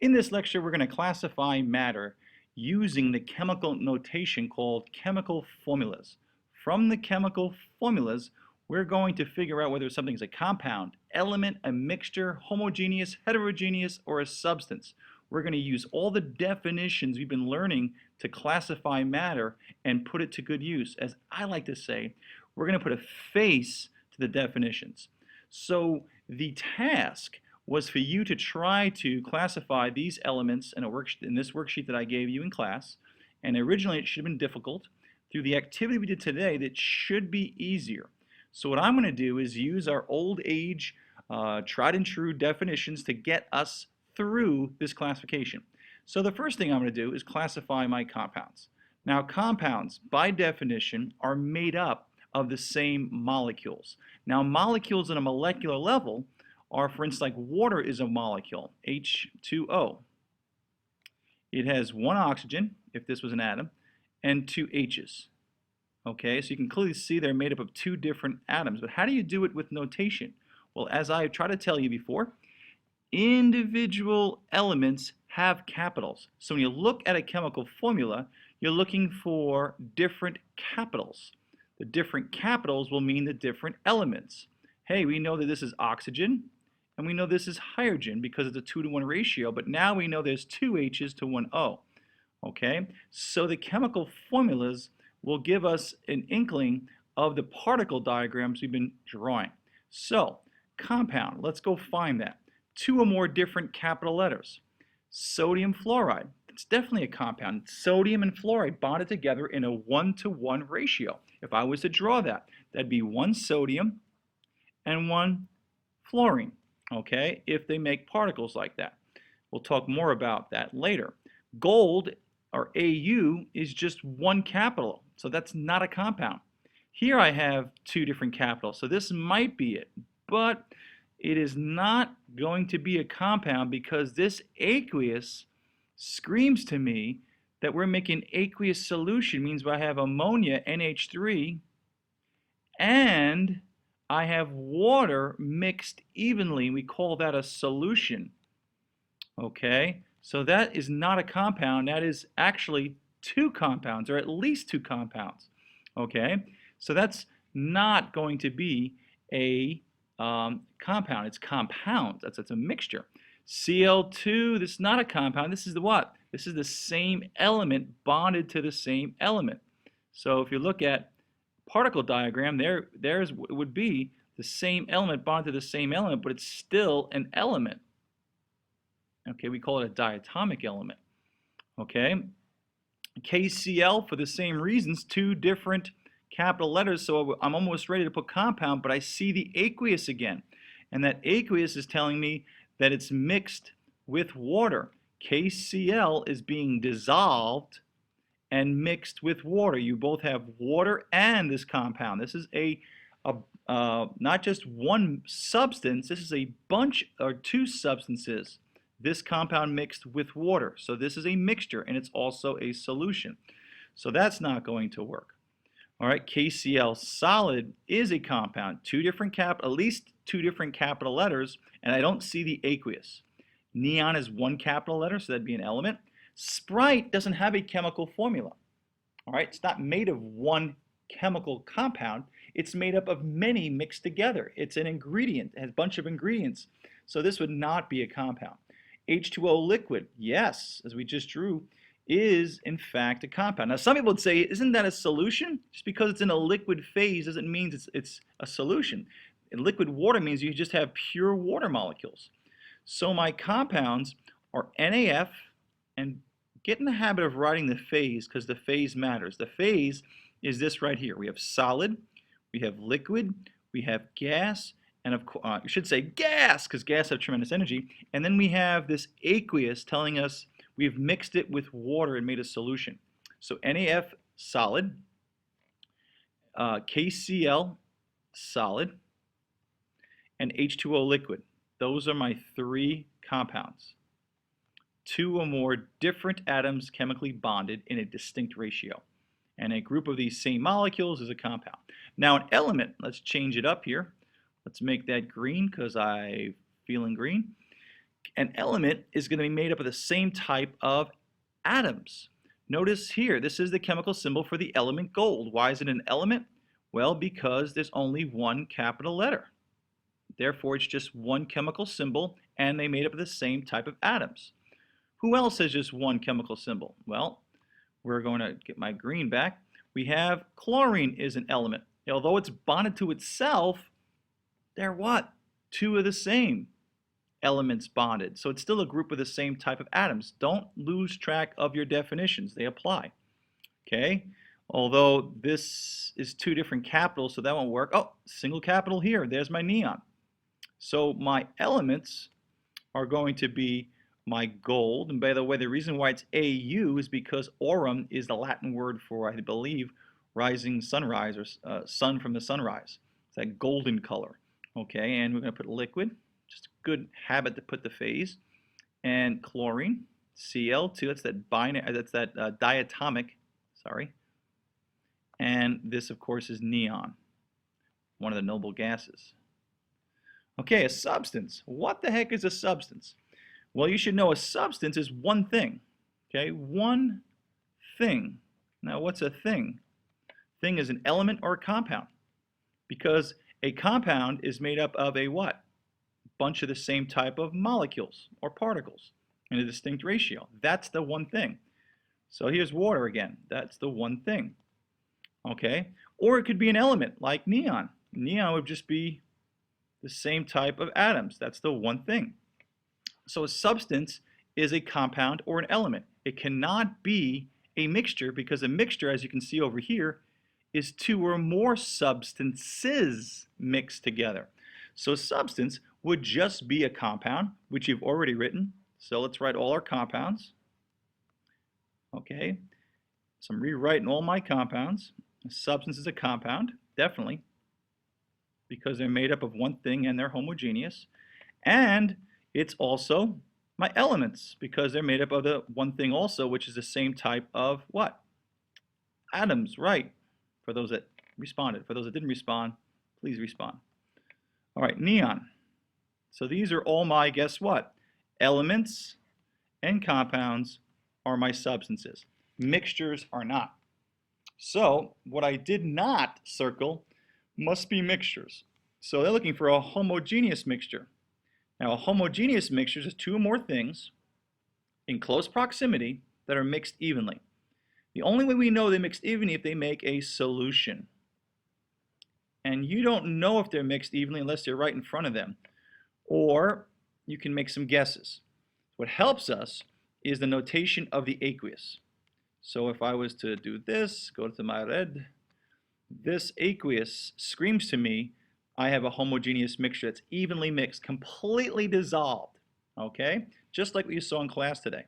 In this lecture, we're going to classify matter using the chemical notation called chemical formulas. From the chemical formulas, we're going to figure out whether something is a compound, element, a mixture, homogeneous, heterogeneous, or a substance. We're going to use all the definitions we've been learning to classify matter and put it to good use. As I like to say, we're going to put a face to the definitions. So the task was for you to try to classify these elements in this worksheet that I gave you in class. And originally it should have been difficult. Through the activity we did today, that should be easier. So what I'm going to do is use our old age, tried and true definitions to get us through this classification. So the first thing I'm going to do is classify my compounds. Now compounds, by definition, are made up of the same molecules. Now molecules at a molecular level are, for instance, like water is a molecule, H2O. It has one oxygen, if this was an atom, and two H's. Okay, so you can clearly see they're made up of two different atoms. But how do you do it with notation? Well, as I tried to tell you before, individual elements have capitals. So when you look at a chemical formula, you're looking for different capitals. The different capitals will mean the different elements. Hey, we know that this is oxygen, and we know this is hydrogen because it's a 2-to-1 ratio, but now we know there's two H's to one O. Okay, so the chemical formulas will give us an inkling of the particle diagrams we've been drawing. So, compound, let's go find that. Two or more different capital letters. Sodium fluoride, it's definitely a compound. Sodium and fluoride bonded together in a 1-to-1 ratio. If I was to draw that, that'd be one sodium and one fluorine. Okay, if they make particles like that. We'll talk more about that later. Gold, or Au, is just one capital, so that's not a compound. Here I have two different capitals, so this might be it, but it is not going to be a compound because this aqueous screams to me that we're making aqueous solution, means I have ammonia, NH3, and I have water mixed evenly. We call that a solution. Okay, so that is not a compound. That is actually two compounds, or at least two compounds. Okay, so that's not going to be a compound. It's compounds. That's a mixture. Cl2, this is not a compound. This is the what? This is the same element bonded to the same element. So if you look at particle diagram, there's would be the same element bonded to the same element, but it's still an element. Okay, we call it a diatomic element. Okay, KCl, for the same reasons, two different capital letters, so I'm almost ready to put compound, but I see the aqueous again, and that aqueous is telling me that it's mixed with water. KCl is being dissolved and mixed with water. You both have water and this compound. This is not just one substance, this is a bunch or two substances. This compound mixed with water. So this is a mixture, and it's also a solution. So that's not going to work. All right, KCl solid is a compound, at least two different capital letters, and I don't see the aqueous. Neon is one capital letter, so that'd be an element. Sprite doesn't have a chemical formula. All right, it's not made of one chemical compound. It's made up of many mixed together. It's an ingredient. It has a bunch of ingredients. So this would not be a compound. H2O liquid, yes, as we just drew, is in fact a compound. Now some people would say, isn't that a solution? Just because it's in a liquid phase doesn't mean it's a solution. In liquid water means you just have pure water molecules. So my compounds are NAF, and get in the habit of writing the phase because the phase matters. The phase is this right here. We have solid, we have liquid, we have gas, and of course, you should say gas because gas have tremendous energy. And then we have this aqueous telling us we've mixed it with water and made a solution. So NAF solid, KCl solid, and H2O liquid. Those are my three compounds. Two or more different atoms chemically bonded in a distinct ratio. And a group of these same molecules is a compound. Now an element, let's change it up here. Let's make that green because I'm feeling green. An element is going to be made up of the same type of atoms. Notice here, this is the chemical symbol for the element gold. Why is it an element? Well, because there's only one capital letter. Therefore, it's just one chemical symbol, and they made up of the same type of atoms. Who else has just one chemical symbol? Well, we're going to get my green back. We have chlorine is an element. Although it's bonded to itself, they're what? Two of the same elements bonded. So it's still a group with the same type of atoms. Don't lose track of your definitions. They apply. Okay? Although this is two different capitals, so that won't work. Oh, single capital here. There's my neon. So my elements are going to be my gold. And by the way, the reason why it's AU is because aurum is the Latin word for, I believe, rising sunrise, or sun from the sunrise. It's that golden color. Okay, and we're going to put liquid. Just a good habit to put the phase. And chlorine, Cl2, that's that binary, that's that diatomic, sorry. And this, of course, is neon, one of the noble gases. Okay, a substance. What the heck is a substance? Well, you should know a substance is one thing. Okay, one thing. Now, what's a thing? Thing is an element or a compound. Because a compound is made up of a what? Bunch of the same type of molecules or particles in a distinct ratio. That's the one thing. So here's water again. That's the one thing. Okay? Or it could be an element like neon. Neon would just be the same type of atoms. That's the one thing. So a substance is a compound or an element. It cannot be a mixture, because a mixture, as you can see over here, is two or more substances mixed together. So a substance would just be a compound, which you've already written. So let's write all our compounds. Okay, so I'm rewriting all my compounds. A substance is a compound, definitely, because they're made up of one thing and they're homogeneous. And it's also my elements, because they're made up of the one thing also, which is the same type of what? Atoms, right? For those that responded. For those that didn't respond, please respond. All right, neon. So these are all my, guess what? Elements and compounds are my substances. Mixtures are not. So what I did not circle must be mixtures. So they're looking for a homogeneous mixture. Now, a homogeneous mixture is two or more things in close proximity that are mixed evenly. The only way we know they mix evenly if they make a solution. And you don't know if they're mixed evenly unless they're right in front of them. Or you can make some guesses. What helps us is the notation of the aqueous. So if I was to do this, go to my red, this aqueous screams to me, I have a homogeneous mixture that's evenly mixed, completely dissolved. Okay? Just like what you saw in class today.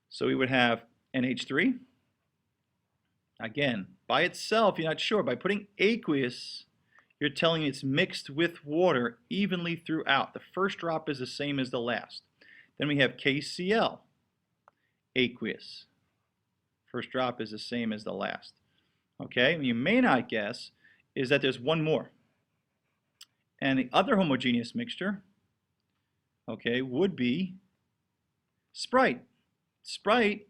So we would have NH3. Again, by itself, you're not sure. By putting aqueous, you're telling me it's mixed with water evenly throughout. The first drop is the same as the last. Then we have KCl, aqueous. First drop is the same as the last. Okay, you may not guess is that there's one more. And the other homogeneous mixture, okay, would be Sprite. Sprite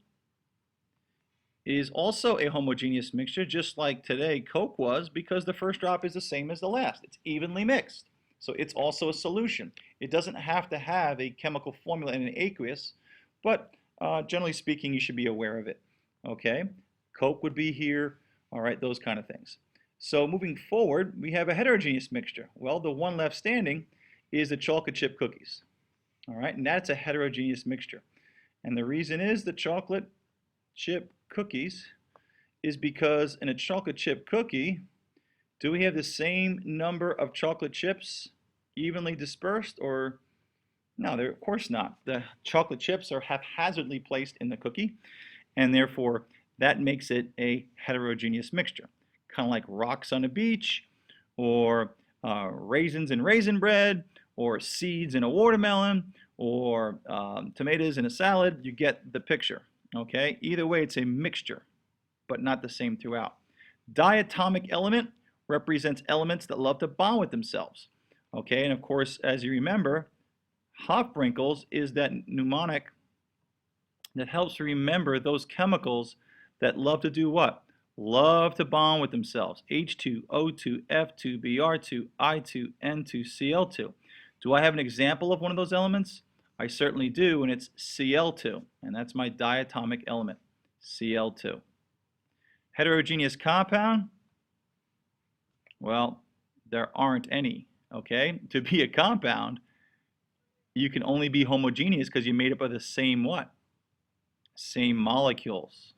is also a homogeneous mixture, just like today Coke was, because the first drop is the same as the last. It's evenly mixed. So it's also a solution. It doesn't have to have a chemical formula in an aqueous, but generally speaking, you should be aware of it. Okay? Coke would be here, all right, those kind of things. So moving forward, we have a heterogeneous mixture. Well, the one left standing is the chocolate chip cookies. All right, and that's a heterogeneous mixture. And the reason is the chocolate chip cookies is because in a chocolate chip cookie, do we have the same number of chocolate chips evenly dispersed, or no, of course not. The chocolate chips are haphazardly placed in the cookie, and therefore that makes it a heterogeneous mixture. Kind of like rocks on a beach, or raisins in raisin bread, or seeds in a watermelon, or tomatoes in a salad. You get the picture. Okay, either way, it's a mixture, but not the same throughout. Diatomic element represents elements that love to bond with themselves. Okay, and of course, as you remember, Hofbrinkel's is that mnemonic that helps remember those chemicals that love to do what? Love to bond with themselves. H2, O2, F2, Br2, I2, N2, Cl2. Do I have an example of one of those elements? I certainly do, and it's Cl2, and that's my diatomic element, Cl2. Heterogeneous compound? Well, there aren't any, okay? To be a compound, you can only be homogeneous because you're made up of the same what? Same molecules.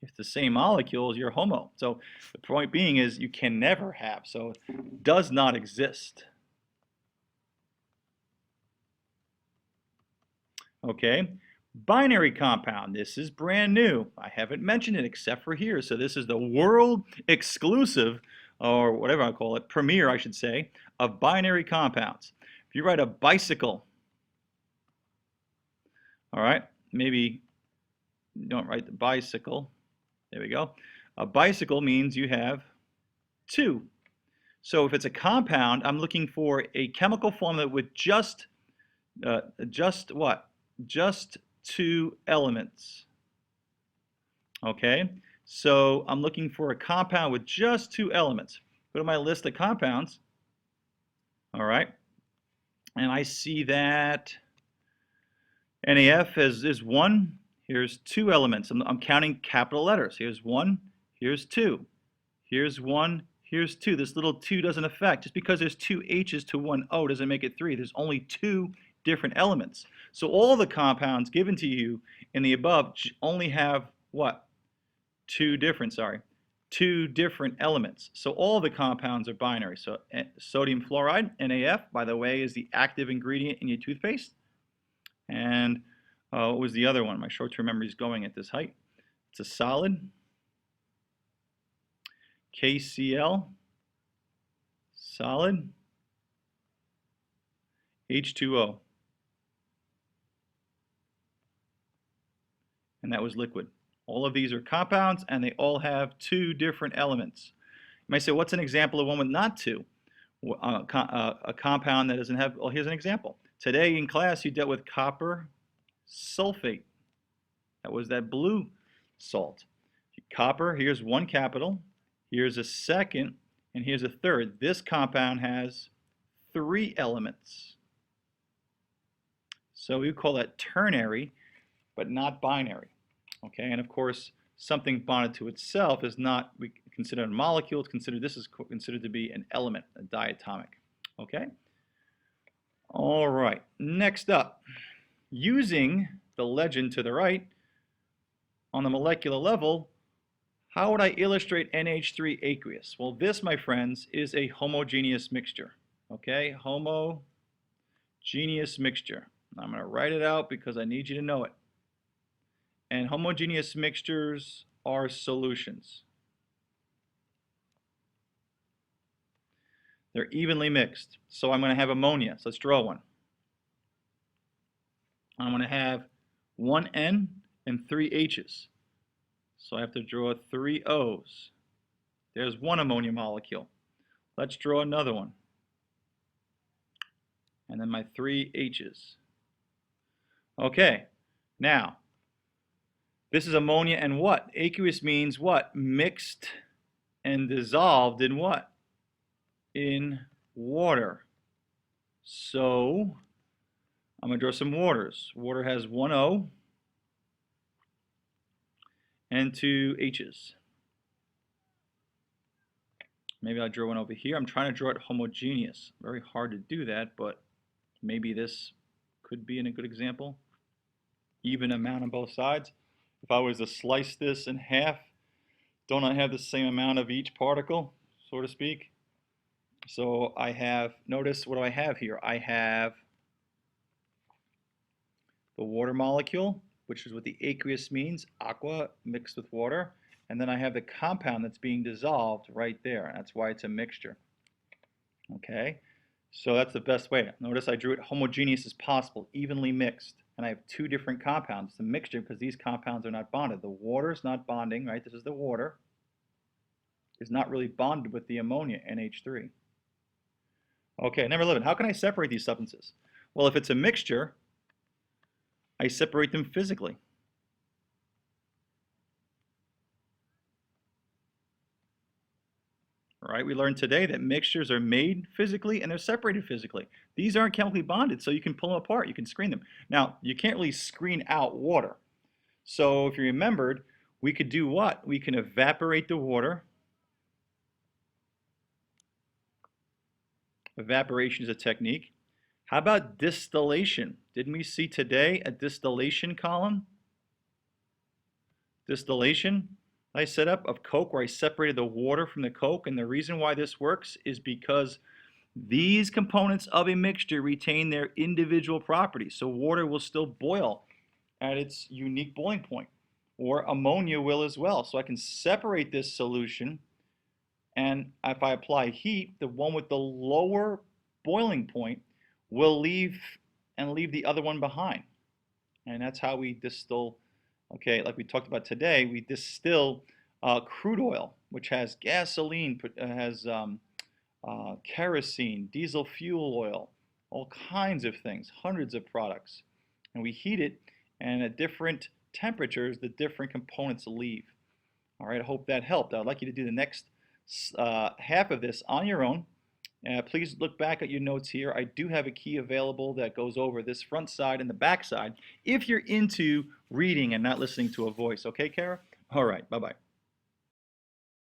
If it's the same molecules, you're homo. So the point being is you can never have, so it does not exist. Okay, binary compound. This is brand new. I haven't mentioned it except for here. So this is the world exclusive, or whatever I call it, premiere, I should say, of binary compounds. If you write a bicycle, all right, maybe don't write the bicycle. There we go. A bicycle means you have two. So if it's a compound, I'm looking for a chemical formula with just what? Just two elements. Okay, so I'm looking for a compound with just two elements. Go to my list of compounds. All right, and I see that NAF is one. Here's two elements. I'm counting capital letters. Here's one, here's two, here's one, here's two. This little two doesn't affect. Just because there's two H's to one O doesn't make it three. There's only two different elements. So all the compounds given to you in the above only have what? Two different elements. So all the compounds are binary. So sodium fluoride, NaF, by the way, is the active ingredient in your toothpaste. And what was the other one? My short-term memory is going at this height. It's a solid. KCl, solid. H2O. And that was liquid. All of these are compounds, and they all have two different elements. You might say, what's an example of one with not two? A compound that doesn't have, well, here's an example. Today in class, you dealt with copper sulfate. That was that blue salt. Copper, here's one capital, here's a second, and here's a third. This compound has three elements. So we call that ternary, but not binary. Okay, and of course, something bonded to itself is not considered a molecule. It's considered, this is considered to be an element, a diatomic. Okay. All right. Next up, using the legend to the right, on the molecular level, how would I illustrate NH3 aqueous? Well, this, my friends, is a homogeneous mixture. Okay, homogeneous mixture. I'm going to write it out because I need you to know it. And homogeneous mixtures are solutions. They're evenly mixed. So I'm going to have ammonia. So let's draw one. I'm going to have one N and three H's. So I have to draw three O's. There's one ammonia molecule. Let's draw another one. And then my three H's. Okay, now, this is ammonia and what? Aqueous means what? Mixed and dissolved in what? In water. So, I'm going to draw some waters. Water has one O and two H's. Maybe I'll draw one over here. I'm trying to draw it homogeneous. Very hard to do that, but maybe this could be a good example. Even amount on both sides. If I was to slice this in half, don't I have the same amount of each particle, so to speak? So I have, notice what do I have here? I have the water molecule, which is what the aqueous means, aqua mixed with water. And then I have the compound that's being dissolved right there. And that's why it's a mixture. Okay, so that's the best way. Notice I drew it homogeneous as possible, evenly mixed. And I have two different compounds. It's a mixture because these compounds are not bonded. The water is not bonding, right? This is the water. It's not really bonded with the ammonia, NH3. Okay, number 11, how can I separate these substances? Well, if it's a mixture, I separate them physically. All right, we learned today that mixtures are made physically and they're separated physically. These aren't chemically bonded, so you can pull them apart, you can screen them. Now, you can't really screen out water. So if you remembered, we could do what? We can evaporate the water. Evaporation is a technique. How about distillation? Didn't we see today a distillation column? Distillation I set up of Coke where I separated the water from the Coke, and the reason why this works is because these components of a mixture retain their individual properties. So water will still boil at its unique boiling point, or ammonia will as well. So I can separate this solution, and if I apply heat, the one with the lower boiling point will leave the other one behind. And that's how we distill. Okay, like we talked about today, we distill crude oil, which has gasoline, has kerosene, diesel fuel oil, all kinds of things, hundreds of products. And we heat it, and at different temperatures, the different components leave. All right, I hope that helped. I'd like you to do the next half of this on your own. Please look back at your notes here. I do have a key available that goes over this front side and the back side if you're into reading and not listening to a voice. Okay, Kara? All right, bye-bye.